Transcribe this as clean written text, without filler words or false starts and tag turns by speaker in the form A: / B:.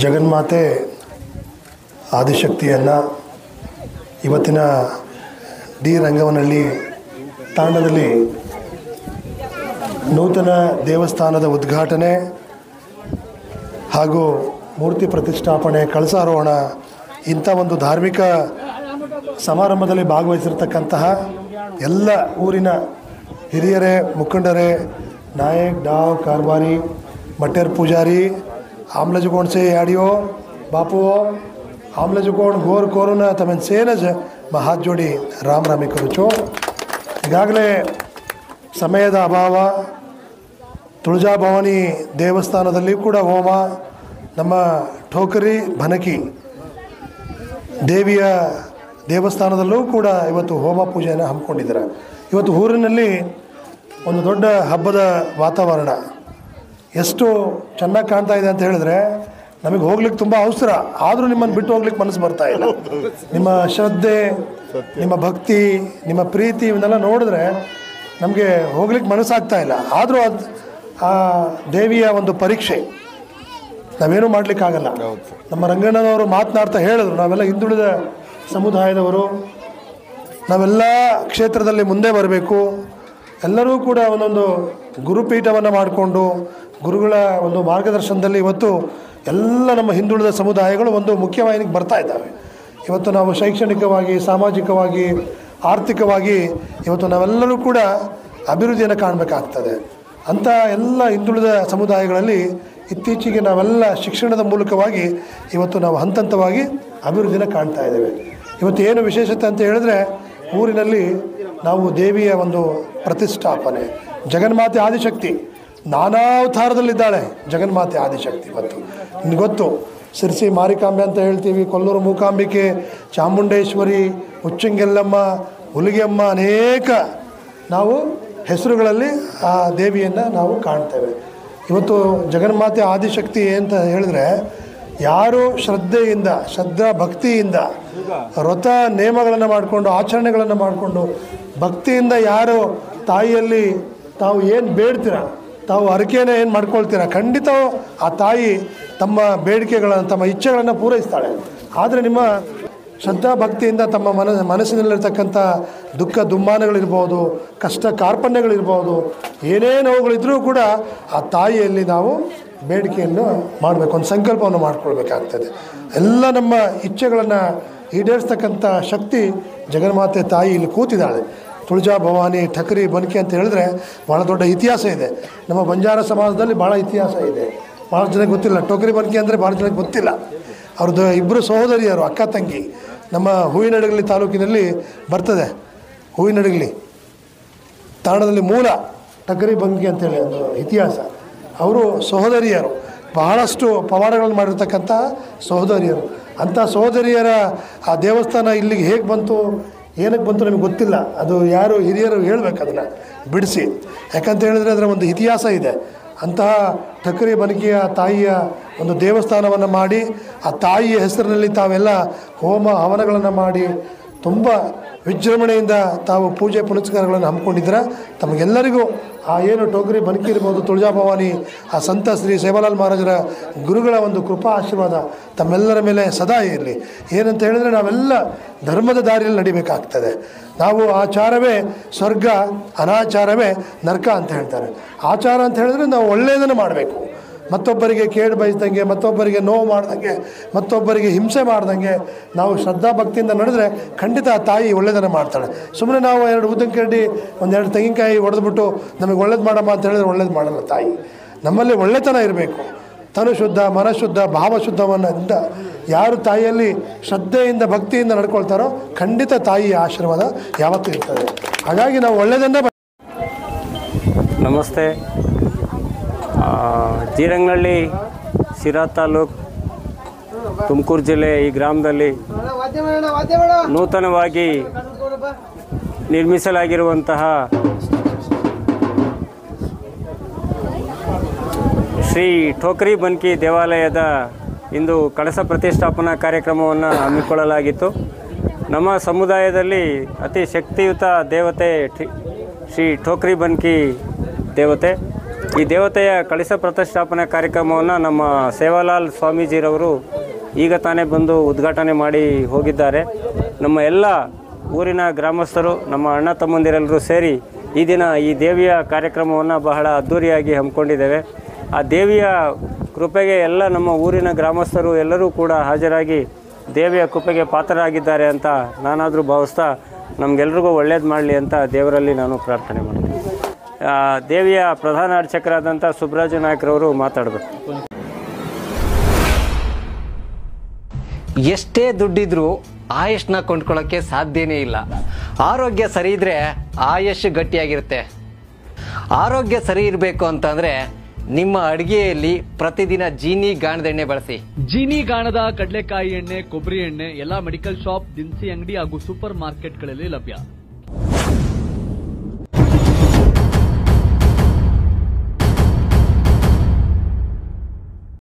A: ಜಗನ್ಮಾತೆ ಆದಿಶಕ್ತಿಯನ್ನು ಇವತ್ತಿನ ಡಿ ರಂಗವನಹಳ್ಳಿ ತಾಂಡದಲ್ಲಿ ನೂತನ ದೇವಸ್ಥಾನದ ಉದ್ಘಾಟನೆ ಹಾಗೂ ಮೂರ್ತಿ ಪ್ರತಿಷ್ಠಾಪನೆ, ಕಳಸಾರೋಹಣ ಇಂಥ ಒಂದು ಧಾರ್ಮಿಕ ಸಮಾರಂಭದಲ್ಲಿ ಭಾಗವಹಿಸಿರ್ತಕ್ಕಂತಹ ಎಲ್ಲ ಊರಿನ ಹಿರಿಯರೇ, ಮುಖಂಡರೇ, ನಾಯಕ್, ಡಾವ್, ಕಾರ್ಬಾರಿ, मटेर पुजारी, आमलजुकोण से आडियो बापू आमलजुकोण गोर कोरोना तमें सेनज हाथ जोड़ी राम रामी करुचो ಈಗಾಗಲೇ ಸಮಯದ ಅಭಾವ ತುಳಜಾ ಭವಾನಿ ದೇವಸ್ಥಾನದಲ್ಲಿ ಕೂಡ ಹೋಮ, ನಮ್ಮ ಠೋಕರಿ ಭನಕಿ ದೇವಿಯ ದೇವಸ್ಥಾನದಲ್ಲೂ ಕೂಡ ಇವತ್ತು ಹೋಮ ಪೂಜೆಯನ್ನು ಹಮ್ಮಿಕೊಂಡಿದ್ದಾರೆ. ಇವತ್ತು ಊರಿನಲ್ಲಿ ಒಂದು ದೊಡ್ಡ ಹಬ್ಬದ ವಾತಾವರಣ ಎಷ್ಟು ಚೆನ್ನಾಗಿ ಕಾಣ್ತಾ ಇದೆ ಅಂತ ಹೇಳಿದ್ರೆ ನಮಗೆ ಹೋಗ್ಲಿಕ್ಕೆ ತುಂಬ ಅವಸರ, ಆದರೂ ನಿಮ್ಮನ್ನು ಬಿಟ್ಟು ಹೋಗ್ಲಿಕ್ಕೆ ಮನಸ್ಸು ಬರ್ತಾ ಇಲ್ಲ. ನಿಮ್ಮ ಶ್ರದ್ಧೆ, ನಿಮ್ಮ ಭಕ್ತಿ, ನಿಮ್ಮ ಪ್ರೀತಿ ಇವನ್ನೆಲ್ಲ ನೋಡಿದ್ರೆ ನಮಗೆ ಹೋಗ್ಲಿಕ್ಕೆ ಮನಸ್ಸಾಗ್ತಾ ಇಲ್ಲ. ಆದರೂ ಅದು ಆ ದೇವಿಯ ಒಂದು ಪರೀಕ್ಷೆ, ನಾವೇನೂ ಮಾಡಲಿಕ್ಕಾಗಲ್ಲ. ನಮ್ಮ ರಂಗಣ್ಣನವರು ಮಾತನಾಡ್ತಾ ಹೇಳಿದ್ರು, ನಾವೆಲ್ಲ ಹಿಂದುಳಿದ ಸಮುದಾಯದವರು, ನಾವೆಲ್ಲ ಕ್ಷೇತ್ರದಲ್ಲಿ ಮುಂದೆ ಬರಬೇಕು, ಎಲ್ಲರೂ ಕೂಡ ಒಂದೊಂದು ಗುರುಪೀಠವನ್ನು ಮಾಡಿಕೊಂಡು ಗುರುಗಳ ಒಂದು ಮಾರ್ಗದರ್ಶನದಲ್ಲಿ ಇವತ್ತು ಎಲ್ಲ ನಮ್ಮ ಹಿಂದುಳಿದ ಸಮುದಾಯಗಳು ಒಂದು ಮುಖ್ಯವಾಹಿನಿಗೆ ಬರ್ತಾ ಇದ್ದಾವೆ. ಇವತ್ತು ನಾವು ಶೈಕ್ಷಣಿಕವಾಗಿ, ಸಾಮಾಜಿಕವಾಗಿ, ಆರ್ಥಿಕವಾಗಿ ಇವತ್ತು ನಾವೆಲ್ಲರೂ ಕೂಡ ಅಭಿವೃದ್ಧಿಯನ್ನು ಕಾಣಬೇಕಾಗ್ತದೆ. ಅಂಥ ಎಲ್ಲ ಹಿಂದುಳಿದ ಸಮುದಾಯಗಳಲ್ಲಿ ಇತ್ತೀಚೆಗೆ ನಾವೆಲ್ಲ ಶಿಕ್ಷಣದ ಮೂಲಕವಾಗಿ ಇವತ್ತು ನಾವು ಹಂತ ಹಂತವಾಗಿ ಅಭಿವೃದ್ಧಿನ ಕಾಣ್ತಾ ಇದ್ದೇವೆ. ಇವತ್ತು ಏನು ವಿಶೇಷತೆ ಅಂತ ಹೇಳಿದ್ರೆ, ಊರಿನಲ್ಲಿ ನಾವು ದೇವಿಯ ಒಂದು ಪ್ರತಿಷ್ಠಾಪನೆ, ಜಗನ್ಮಾತೆ ಆದಿಶಕ್ತಿ ನಾನಾ ಅವತಾರದಲ್ಲಿದ್ದಾಳೆ ಜಗನ್ಮಾತೆ ಆದಿಶಕ್ತಿ. ಇವತ್ತು ನಿಮ್ಗೆ ಗೊತ್ತು, ಸಿರ್ಸಿ ಮಾರಿಕಾಂಬೆ ಅಂತ ಹೇಳ್ತೀವಿ, ಕೊಲ್ಲೂರು ಮೂಕಾಂಬಿಕೆ, ಚಾಮುಂಡೇಶ್ವರಿ, ಉಚ್ಚಂಗೆಲ್ಲಮ್ಮ, ಹುಲಿಗೆಮ್ಮ, ಅನೇಕ ನಾವು ಹೆಸರುಗಳಲ್ಲಿ ಆ ದೇವಿಯನ್ನು ನಾವು ಕಾಣ್ತೇವೆ. ಇವತ್ತು ಜಗನ್ಮಾತೆ ಆದಿಶಕ್ತಿ ಅಂತ ಹೇಳಿದ್ರೆ, ಯಾರು ಶ್ರದ್ಧೆಯಿಂದ, ಶ್ರದ್ಧಾ ಭಕ್ತಿಯಿಂದ, ವ್ರತ ನೇಮಗಳನ್ನು ಮಾಡಿಕೊಂಡು, ಆಚರಣೆಗಳನ್ನು ಮಾಡಿಕೊಂಡು, ಭಕ್ತಿಯಿಂದ ಯಾರು ತಾಯಿಯಲ್ಲಿ ತಾವು ಏನು ಬೇಡ್ತೀರ, ತಾವು ಹರಕೆಯನ್ನು ಏನು ಮಾಡ್ಕೊಳ್ತೀರ, ಖಂಡಿತ ಆ ತಾಯಿ ತಮ್ಮ ಬೇಡಿಕೆಗಳನ್ನು, ತಮ್ಮ ಇಚ್ಛೆಗಳನ್ನು ಪೂರೈಸ್ತಾಳೆ. ಆದರೆ ನಿಮ್ಮ ಶ್ರದ್ಧಾ ಭಕ್ತಿಯಿಂದ ತಮ್ಮ ಮನಸ್ಸಿನಲ್ಲಿರ್ತಕ್ಕಂಥ ದುಃಖ ದುಮ್ಮಾನಗಳಿರ್ಬೋದು, ಕಷ್ಟ ಕಾರ್ಪಣ್ಯಗಳಿರ್ಬೋದು, ಏನೇ ನೋವುಗಳಿದ್ರೂ ಕೂಡ ಆ ತಾಯಿಯಲ್ಲಿ ನಾವು ಬೇಡಿಕೆಯನ್ನು ಮಾಡಬೇಕು, ಒಂದು ಸಂಕಲ್ಪವನ್ನು ಮಾಡ್ಕೊಳ್ಬೇಕಾಗ್ತದೆ. ಎಲ್ಲ ನಮ್ಮ ಇಚ್ಛೆಗಳನ್ನು ಈಡೇರಿಸ್ತಕ್ಕಂಥ ಶಕ್ತಿ ಜಗನ್ಮಾತೆ ತಾಯಿ ಇಲ್ಲಿ ಕೂತಿದ್ದಾಳೆ. ತುಳಜಾ ಭವಾನಿ ಠಕರಿ ಬನ್ಕಿ ಅಂತ ಹೇಳಿದ್ರೆ ಭಾಳ ದೊಡ್ಡ ಇತಿಹಾಸ ಇದೆ. ನಮ್ಮ ಬಂಜಾರ ಸಮಾಜದಲ್ಲಿ ಭಾಳ ಇತಿಹಾಸ ಇದೆ, ಭಾಳ ಜನಕ್ಕೆ ಗೊತ್ತಿಲ್ಲ. ಟೋಕರಿ ಬನ್ಕಿ ಅಂದರೆ ಭಾಳ ಜನಕ್ಕೆ ಗೊತ್ತಿಲ್ಲ. ಅವ್ರದ್ದು ಇಬ್ಬರು ಸಹೋದರಿಯರು, ಅಕ್ಕ ತಂಗಿ. ನಮ್ಮ ಹೂವಿನಡಗಲಿ ತಾಲೂಕಿನಲ್ಲಿ ಬರ್ತದೆ. ಹೂವಿನಡಗಲಿ ತಾಣದಲ್ಲಿ ಮೂಲ ಟಕರಿ ಬಂಕಿ ಅಂತೇಳಿ ಒಂದು ಇತಿಹಾಸ. ಅವರು ಸಹೋದರಿಯರು, ಬಹಳಷ್ಟು ಪವಾಡಗಳನ್ನು ಮಾಡಿರ್ತಕ್ಕಂಥ ಸಹೋದರಿಯರು. ಅಂಥ ಸಹೋದರಿಯರ ಆ ದೇವಸ್ಥಾನ ಇಲ್ಲಿಗೆ ಹೇಗೆ ಬಂತು, ಏನಕ್ಕೆ ಬಂತು ನಮಗೆ ಗೊತ್ತಿಲ್ಲ. ಅದು ಯಾರು ಹಿರಿಯರು ಹೇಳಬೇಕು ಅದನ್ನು ಬಿಡಿಸಿ. ಯಾಕಂತ ಹೇಳಿದ್ರೆ ಅದರ ಒಂದು ಇತಿಹಾಸ ಇದೆ. ಅಂತಹ ಟಕರಿ ಬನಕಿಯ ತಾಯಿಯ ಒಂದು ದೇವಸ್ಥಾನವನ್ನು ಮಾಡಿ, ಆ ತಾಯಿಯ ಹೆಸರಿನಲ್ಲಿ ತಾವೆಲ್ಲ ಹೋಮ ಹವನಗಳನ್ನು ಮಾಡಿ ತುಂಬ ವಿಜೃಂಭಣೆಯಿಂದ ತಾವು ಪೂಜೆ ಪುನಸ್ಕಾರಗಳನ್ನು ಹಮ್ಮಿಕೊಂಡಿದ್ರೆ, ತಮಗೆಲ್ಲರಿಗೂ ಆ ಏನು ಟೋಕರಿ ಬನಕಿ ಇರ್ಬೋದು, ತುಳಜಾ ಭವಾನಿ, ಆ ಸಂತ ಶ್ರೀ ಸೇವಾಲಾಲ್ ಮಹಾರಾಜರ ಗುರುಗಳ ಒಂದು ಕೃಪಾ ಆಶೀರ್ವಾದ ತಮ್ಮೆಲ್ಲರ ಮೇಲೆ ಸದಾ ಇರಲಿ. ಏನಂತ ಹೇಳಿದ್ರೆ, ನಾವೆಲ್ಲ ಧರ್ಮದ ದಾರಿಯಲ್ಲಿ ನಡಿಬೇಕಾಗ್ತದೆ. ನಾವು ಆಚಾರವೇ ಸ್ವರ್ಗ, ಅನಾಚಾರವೇ ನರಕ ಅಂತ ಹೇಳ್ತಾರೆ. ಆಚಾರ ಅಂತ ಹೇಳಿದ್ರೆ ನಾವು ಒಳ್ಳೆಯದನ್ನು ಮಾಡಬೇಕು, ಮತ್ತೊಬ್ಬರಿಗೆ ಕೇಡು ಬಯಸ್ದಂಗೆ, ಮತ್ತೊಬ್ಬರಿಗೆ ನೋವು ಮಾಡ್ದಂಗೆ, ಮತ್ತೊಬ್ಬರಿಗೆ ಹಿಂಸೆ ಮಾಡ್ದಂಗೆ ನಾವು ಶ್ರದ್ಧಾಭಕ್ತಿಯಿಂದ ನಡೆದ್ರೆ ಖಂಡಿತ ಆ ತಾಯಿ ಒಳ್ಳೆಯದನ್ನು ಮಾಡ್ತಾಳೆ. ಸುಮ್ಮನೆ ನಾವು 2 ಉದ್ದಿನಕಡ್ಡಿ, 1-2 ತೆಂಗಿನಕಾಯಿ ಹೊಡೆದ್ಬಿಟ್ಟು ನಮಗೆ ಒಳ್ಳೇದು ಮಾಡಮ್ಮ ಅಂತ ಹೇಳಿದ್ರೆ ಒಳ್ಳೇದು ಮಾಡಲ್ಲ ತಾಯಿ. ನಮ್ಮಲ್ಲಿ ಒಳ್ಳೆತನ ಇರಬೇಕು. ತನು ಶುದ್ಧ, ಮನಶುದ್ಧ, ಭಾವಶುದ್ಧವನ್ನಿಂದ ಯಾರು ತಾಯಿಯಲ್ಲಿ ಶ್ರದ್ಧೆಯಿಂದ ಭಕ್ತಿಯಿಂದ ನಡ್ಕೊಳ್ತಾರೋ ಖಂಡಿತ ತಾಯಿಯ ಆಶೀರ್ವಾದ ಯಾವತ್ತೂ ಇರ್ತದೆ. ಹಾಗಾಗಿ ನಾವು ಒಳ್ಳೆಯದನ್ನು.
B: ನಮಸ್ತೆ. ಜೀರಂಗನಹಳ್ಳಿ, ಶಿರಾ ತಾಲೂಕು, ತುಮಕೂರು ಜಿಲ್ಲೆ ಈ ಗ್ರಾಮದಲ್ಲಿ ನೂತನವಾಗಿ ನಿರ್ಮಿಸಲಾಗಿರುವಂತಹ ಶ್ರೀ ಟೋಕರಿ ಬನ್ಕಿ ದೇವಾಲಯದ ಇಂದು ಕಳಸ ಪ್ರತಿಷ್ಠಾಪನಾ ಕಾರ್ಯಕ್ರಮವನ್ನು ಹಮ್ಮಿಕೊಳ್ಳಲಾಗಿತ್ತು. ನಮ್ಮ ಸಮುದಾಯದಲ್ಲಿ ಅತಿ ಶಕ್ತಿಯುತ ದೇವತೆ ಶ್ರೀ ಟೋಕರಿ ಬನ್ಕಿ ದೇವತೆ. ಈ ದೇವತೆಯ ಕಳಸ ಪ್ರತಿಷ್ಠಾಪನಾ ಕಾರ್ಯಕ್ರಮವನ್ನು ನಮ್ಮ ಸೇವಾಲಾಲ್ ಸ್ವಾಮೀಜಿರವರು ಈಗ ತಾನೇ ಬಂದು ಉದ್ಘಾಟನೆ ಮಾಡಿ ಹೋಗಿದ್ದಾರೆ. ನಮ್ಮ ಎಲ್ಲ ಊರಿನ ಗ್ರಾಮಸ್ಥರು, ನಮ್ಮ ಅಣ್ಣ ತಮ್ಮಂದಿರೆಲ್ಲರೂ ಸೇರಿ ಈ ದಿನ ಈ ದೇವಿಯ ಕಾರ್ಯಕ್ರಮವನ್ನು ಬಹಳ ಅದ್ಧೂರಿಯಾಗಿ ಹಮ್ಮಿಕೊಂಡಿದ್ದೇವೆ. ಆ ದೇವಿಯ ಕೃಪೆಗೆ ಎಲ್ಲ ನಮ್ಮ ಊರಿನ ಗ್ರಾಮಸ್ಥರು ಎಲ್ಲರೂ ಕೂಡ ಹಾಜರಾಗಿ ದೇವಿಯ ಕೃಪೆಗೆ ಪಾತ್ರರಾಗಿದ್ದಾರೆ ಅಂತ ನಾನಾದರೂ ಭಾವಿಸ್ತಾ, ನಮಗೆಲ್ರಿಗೂ ಒಳ್ಳೇದು ಮಾಡಲಿ ಅಂತ ದೇವರಲ್ಲಿ ನಾನು ಪ್ರಾರ್ಥನೆ ಮಾಡ್ತೀನಿ. ದೇವಿಯ ಪ್ರಧಾನ ಅರ್ಚಕರಾದಂಥ ಸುಬ್ರಾಜ ನಾಯಕರವರು ಮಾತಾಡಬೇಕು.
C: ಎಷ್ಟೇ ದುಡ್ಡಿದ್ರೂ ಆಯುಷ್ನ ಕೊಂಡ್ಕೊಳ್ಳೋಕ್ಕೆ ಸಾಧ್ಯನೇ ಇಲ್ಲ. ಆರೋಗ್ಯ ಸರಿ ಇದ್ರೆ ಆಯುಷ್ ಗಟ್ಟಿಯಾಗಿರುತ್ತೆ. ಆರೋಗ್ಯ ಸರಿ ಇರಬೇಕು ಅಂತಂದ್ರೆ ನಿಮ್ಮ ಅಡಿಗೆಯಲ್ಲಿ ಪ್ರತಿದಿನ ಜೀನಿ ಗಾಣದ ಎಣ್ಣೆ ಬಳಸಿ.
D: ಜೀನಿ ಗಾಣದ ಕಡಲೆಕಾಯಿ ಎಣ್ಣೆ, ಕೊಬ್ಬರಿ ಎಣ್ಣೆ ಎಲ್ಲ ಮೆಡಿಕಲ್ ಶಾಪ್, ದಿನಸಿ ಅಂಗಡಿ ಹಾಗೂ ಸೂಪರ್ ಮಾರ್ಕೆಟ್ಗಳಲ್ಲಿ ಲಭ್ಯ.